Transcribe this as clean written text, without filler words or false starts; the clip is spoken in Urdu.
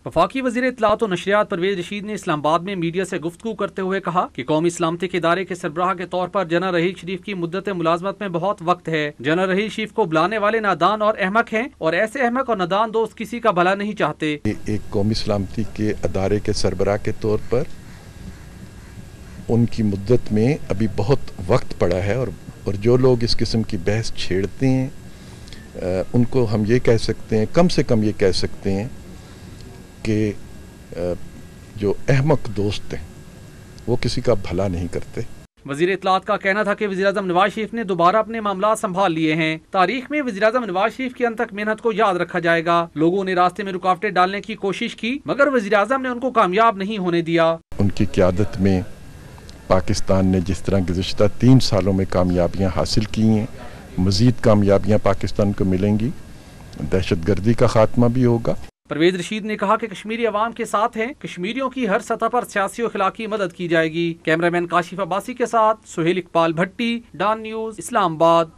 وفاقی وزیر اطلاعات و نشریات پرویز رشید نے اسلام آباد میں میڈیا سے گفتگو کرتے ہوئے کہا کہ قومی سلامتی کے ادارے کے سربراہ کے طور پر جنرل رحیل شریف کی مدت ملازمت میں بہت وقت ہے۔ جنرل رحیل شریف کو بلانے والے نادان اور احمق ہیں اور ایسے احمق اور نادان دوست کسی کا بھلا نہیں چاہتے۔ ایک قومی سلامتی کے ادارے کے سربراہ کے طور پر ان کی مدت میں ابھی بہت وقت پڑا ہے، اور جو لوگ اس قسم کی بحث چھیڑتے ہیں ان کو ہم یہ کہہ سکتے ہیں، کم سے کم یہ کہہ سکتے ہیں کہ جو احمق دوست ہیں وہ کسی کا بھلا نہیں کرتے۔ وزیر اطلاعات کا کہنا تھا کہ وزیراعظم نواز شریف نے دوبارہ اپنے معاملات سنبھال لیے ہیں۔ تاریخ میں وزیراعظم نواز شریف کی انتھک محنت کو یاد رکھا جائے گا۔ لوگوں نے راستے میں رکاوٹیں ڈالنے کی کوشش کی مگر وزیراعظم نے ان کو کامیاب نہیں ہونے دیا۔ ان کی قیادت میں پاکستان نے جس طرح گزشتہ 3 سالوں میں کامیابیاں حاصل کی ہیں، مزید کامیابیاں پاکستان کو ملیں گی، دہشت گردی کا خاتمہ بھی ہوگا۔ پرویز رشید نے کہا کہ کشمیری عوام کے ساتھ ہیں، کشمیریوں کی ہر سطح پر سیاسی و اخلاقی مدد کی جائے گی۔ کیمرہ مین کاشف عباسی کے ساتھ سہیل اقبال بھٹی، ڈان نیوز، اسلام آباد۔